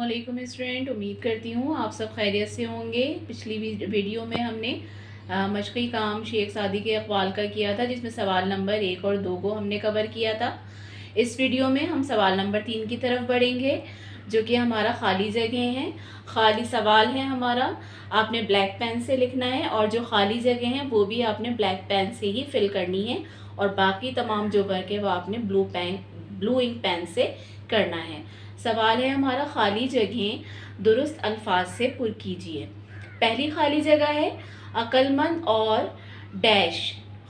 अस्सलामुअलैकुम स्टूडेंट, उम्मीद करती हूँ आप सब खैरियत से होंगे। पिछली वीडियो में हमने मशक़ी काम शेख सादी के अक़वाल का किया था, जिसमें सवाल नंबर 1 और 2 को हमने कवर किया था। इस वीडियो में हम सवाल नंबर 3 की तरफ बढ़ेंगे, जो कि हमारा खाली जगह है। खाली सवाल है हमारा, आपने ब्लैक पेन से लिखना है और जो खाली जगह है वो भी आपने ब्लैक पेन से ही फिल करनी है, और बाकी तमाम जो वर्क है वो आपने ब्लू इंक पेन से करना है। सवाल है हमारा, खाली जगह दुरुस्त अल्फाज से पुर कीजिए। पहली खाली जगह है अक्लमंद और डैश।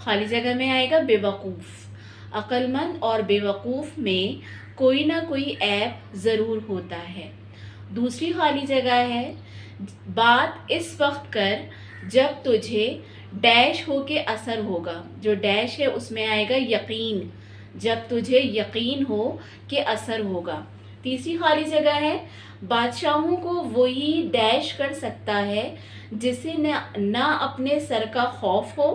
खाली जगह में आएगा बेवकूफ़। अक्लमंद और बेवकूफ़ में कोई ना कोई ऐप ज़रूर होता है। दूसरी खाली जगह है बात इस वक्त कर जब तुझे डैश हो के असर होगा। जो डैश है उसमें आएगा यकीन, जब तुझे यकीन हो कि असर होगा। तीसरी खाली जगह है बादशाहों को वही डैश कर सकता है जिसे ना अपने सर का खौफ हो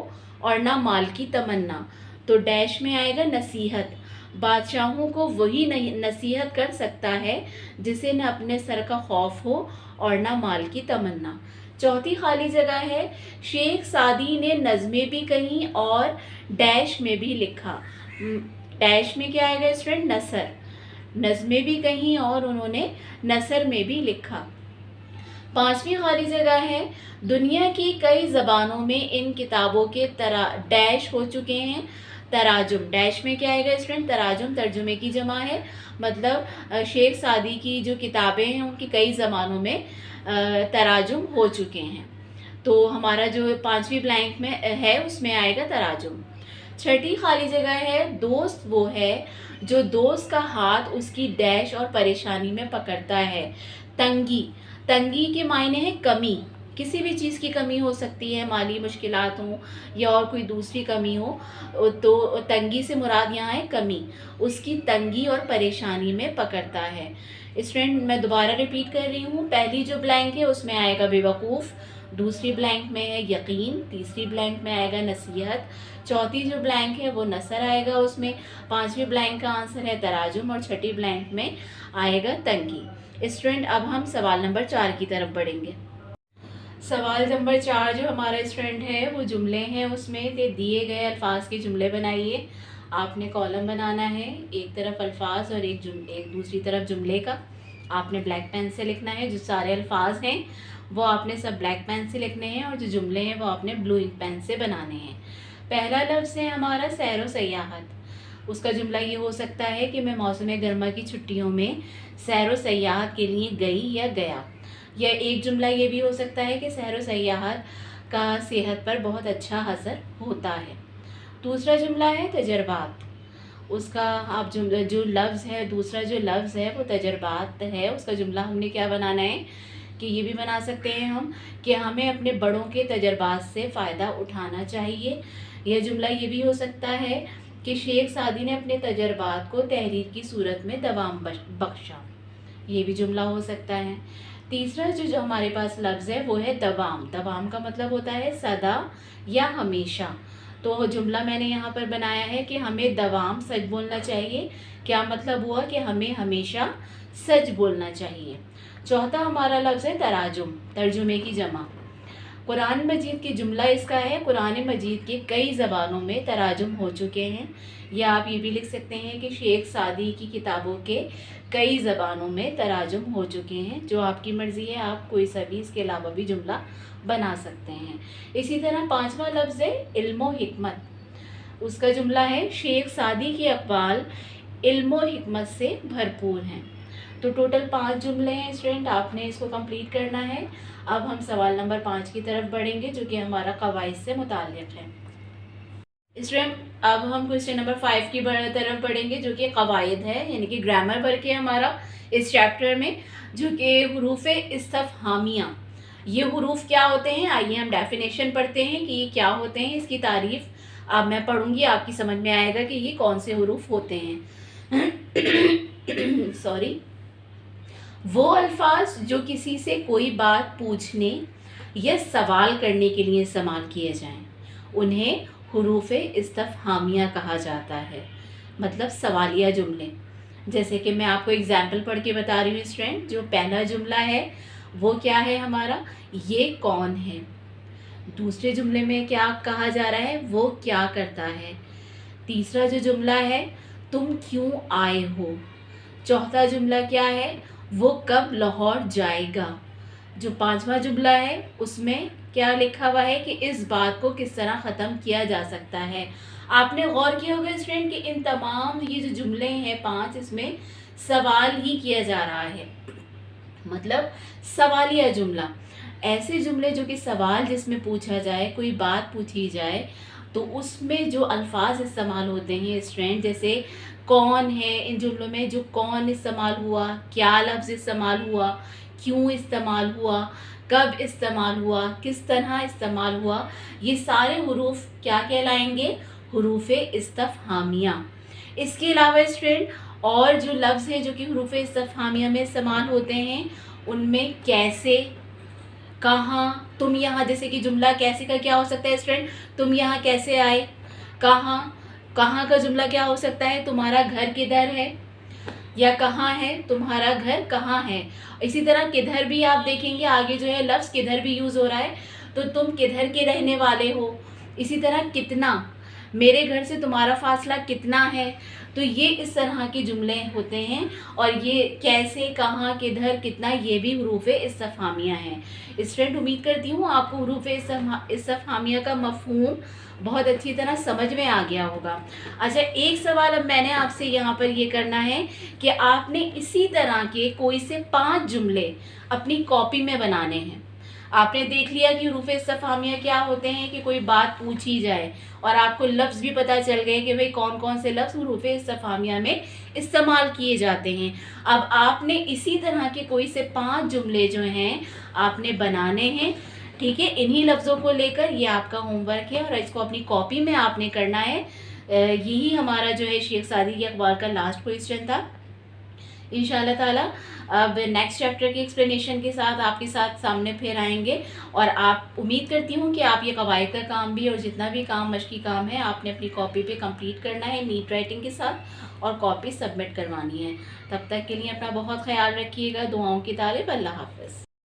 और ना माल की तमन्ना। तो डैश में आएगा नसीहत। बादशाहों को वही नसीहत कर सकता है जिसे न अपने सर का खौफ हो और ना माल की तमन्ना। चौथी खाली जगह है शेख सादी ने नज़में भी कहीं और डैश में भी लिखा। डैश में क्या आएगा स्टूडेंट? नसर। नज़में भी कहीं और उन्होंने नसर में भी लिखा। पांचवी खाली जगह है दुनिया की कई ज़बानों में इन किताबों के डैश हो चुके हैं तराजुम। डैश में क्या आएगा स्टूडेंट? तराजुम तर्जुमे की जमा है, मतलब शेख सादी की जो किताबें हैं उनकी कई ज़बानों में तराजुम हो चुके हैं। तो हमारा जो पांचवी ब्लैंक में है उसमें आएगा तराजुम। छठी खाली जगह है दोस्त वो है जो दोस्त का हाथ उसकी डैश और परेशानी में पकड़ता है। तंगी। तंगी के मायने हैं कमी। किसी भी चीज़ की कमी हो सकती है, माली मुश्किलात हो या और कोई दूसरी कमी हो, तो तंगी से मुराद यहाँ है कमी। उसकी तंगी और परेशानी में पकड़ता है। स्टूडेंट मैं दोबारा रिपीट कर रही हूँ, पहली जो ब्लैंक है उसमें आएगा बेवकूफ़, दूसरी ब्लैंक में है यकीन, तीसरी ब्लैंक में आएगा नसीहत, चौथी जो ब्लैंक है वो नसर आएगा उसमें, पांचवी ब्लैंक का आंसर है तराजुम और छठी ब्लैंक में आएगा तंगी। स्टूडेंट अब हम सवाल नंबर 4 की तरफ बढ़ेंगे। सवाल नंबर 4 जो हमारा स्टूडेंट है वो जुमले हैं, उसमें दिए गए अल्फाज के जुमले बनाइए। आपने कॉलम बनाना है, एक तरफ अल्फाज और एक दूसरी तरफ जुमले का। आपने ब्लैक पेन से लिखना है, जो सारे अल्फाज हैं वो आपने सब ब्लैक पेन से लिखने हैं और जो जुमले हैं वो आपने ब्लू इंक पेन से बनाने हैं। पहला लफ्ज़ है हमारा सैर व सयाहत। उसका जुमला ये हो सकता है कि मैं मौसम गर्मा की छुट्टियों में सैर व सयाहत के लिए गई या गया। या एक जुमला ये भी हो सकता है कि सैर व सयाहत का सेहत पर बहुत अच्छा असर होता है। दूसरा जुमला है तजर्बात। उसका आप जो लफ्ज़ है, दूसरा जो लफ्ज़ है वो तजर्बात है। उसका जुमला हमने क्या बनाना है कि ये भी बना सकते हैं हम कि हमें अपने बड़ों के तजर्बात से फ़ायदा उठाना चाहिए। यह जुमला ये भी हो सकता है कि शेख सादी ने अपने तजर्बात को तहरीर की सूरत में दवाम बख्शा। ये भी जुमला हो सकता है। तीसरा जो हमारे पास लफ्ज़ है वो है दवाम। दवाम का मतलब होता है सदा या हमेशा। तो जुमला मैंने यहाँ पर बनाया है कि हमें दवाम सच बोलना चाहिए। क्या मतलब हुआ कि हमें हमेशा सच बोलना चाहिए। चौथा हमारा लफ्ज़ है तराजुम, तर्जुमे की जमा। कुरान मजीद की जुमला इसका है कुरान मजीद के कई ज़बानों में तराजुम हो चुके हैं। या आप ये भी लिख सकते हैं कि शेख सादी की किताबों के कई ज़बानों में तराजुम हो चुके हैं। जो आपकी मर्ज़ी है, आप कोई सा भी इसके अलावा भी जुमला बना सकते हैं। इसी तरह पांचवा लफ्ज़ है इल्म व हिकमत। उसका जुमला है शेख सादी के अक़वाल इल्म व हिकमत से भरपूर हैं। तो टोटल 5 जुमले हैं स्टूडेंट, आपने इसको कंप्लीट करना है। अब हम सवाल नंबर 5 की तरफ बढ़ेंगे, जो कि हमारा कवाइद से मुताल्लिक़ है। स्टूडेंट अब हम क्वेश्चन नंबर 5 की तरफ बढ़ेंगे, जो कि कवाइद है, यानी कि ग्रामर वर्क है हमारा इस चैप्टर में, जो कि हुरूफ़ इस्तिफ़हामिया। ये हुरूफ क्या होते हैं, आइए हम डेफिनेशन पढ़ते हैं कि ये क्या होते हैं। इसकी तारीफ़ अब मैं पढ़ूंगी, आपकी समझ में आएगा कि ये कौन से हुरूफ होते हैं। सॉरी। वो अल्फाज जो किसी से कोई बात पूछने या सवाल करने के लिए इस्तेमाल किए जाएं, उन्हें हुरूफ़ इस्तिफ़हामिया कहा जाता है, मतलब सवालिया जुमले। जैसे कि मैं आपको एग्जाम्पल पढ़ के बता रही हूँ स्टूडेंट। जो पहला जुमला है वो क्या है हमारा, ये कौन है। दूसरे जुमले में क्या कहा जा रहा है, वो क्या करता है। तीसरा जो जुमला है, तुम क्यों आए हो। चौथा जुमला क्या है, वो कब लाहौर जाएगा। जो पांचवा जुमला है उसमें क्या लिखा हुआ है कि इस बात को किस तरह ख़त्म किया जा सकता है। आपने गौर किया होगा स्टूडेंट कि इन तमाम ये जो जुमले हैं 5, इसमें सवाल ही किया जा रहा है, मतलब सवालिया जुमला। ऐसे जुमले जो कि सवाल जिसमें पूछा जाए, कोई बात पूछी जाए, तो उसमें जो अल्फाज इस्तेमाल होते हैं स्टूडेंट, जैसे कौन है, इन जुमलों में जो कौन इस्तेमाल हुआ, क्या लफ्ज़ इस्तेमाल हुआ, क्यों इस्तेमाल हुआ, कब इस्तेमाल हुआ, किस तरह इस्तेमाल हुआ, ये सारे हुरूफ क्या कहलाएंगे, हुरूफ इस्तफ़हामिया। इसके अलावा स्टूडेंट और जो लफ्ज़ हैं जो कि हुरूफ इस्तफ़हामिया में इस्तेमाल होते हैं, उनमें कैसे, कहाँ, तुम यहाँ, जैसे कि जुमला कैसे का क्या हो सकता है स्टूडेंट, तुम यहाँ कैसे आए। कहाँ, कहाँ का जुमला क्या हो सकता है, तुम्हारा घर किधर है, या कहाँ है, तुम्हारा घर कहाँ है। इसी तरह किधर भी आप देखेंगे, आगे जो है लफ्ज़ किधर भी यूज़ हो रहा है, तो तुम किधर के रहने वाले हो। इसी तरह कितना, मेरे घर से तुम्हारा फासला कितना है। तो ये इस तरह के जुमले होते हैं। और ये कैसे, कहाँ, किधर, कितना, ये भी हुरूफ इस्तफ़हामिया हैं। स्टूडेंट उम्मीद करती हूँ आपको हुरूफ इस्तफ़हामिया का मफ़हूम बहुत अच्छी तरह समझ में आ गया होगा। अच्छा, एक सवाल अब मैंने आपसे यहाँ पर ये करना है कि आपने इसी तरह के कोई से 5 जुमले अपनी कॉपी में बनाने हैं। आपने देख लिया कि हुरूफ इस्तफ़हामिया क्या होते हैं, कि कोई बात पूछी जाए और आपको लफ्ज़ भी पता चल गए कि भाई कौन कौन से लफ्ज़ हुरूफ इस्तफ़हामिया में इस्तेमाल किए जाते हैं। अब आपने इसी तरह के कोई से 5 जुमले जो हैं आपने बनाने हैं, ठीक है। इन्हीं लफ्ज़ों को लेकर ये आपका होमवर्क है और इसको अपनी कॉपी में आपने करना है। यही हमारा जो है शेख सादी के अखबार का लास्ट क्वेश्चन था। इंशाल्लाह ताला अब नेक्स्ट चैप्टर की एक्सप्लेनेशन के साथ आपके साथ सामने फिर आएंगे। और आप, उम्मीद करती हूँ कि आप ये कवायद का काम भी और जितना भी काम मशक़ी काम है आपने अपनी कॉपी पे कंप्लीट करना है नीट राइटिंग के साथ, और कॉपी सबमिट करवानी है। तब तक के लिए अपना बहुत ख्याल रखिएगा। दुआओं की तालिब। अल्लाह हाफ़िज़।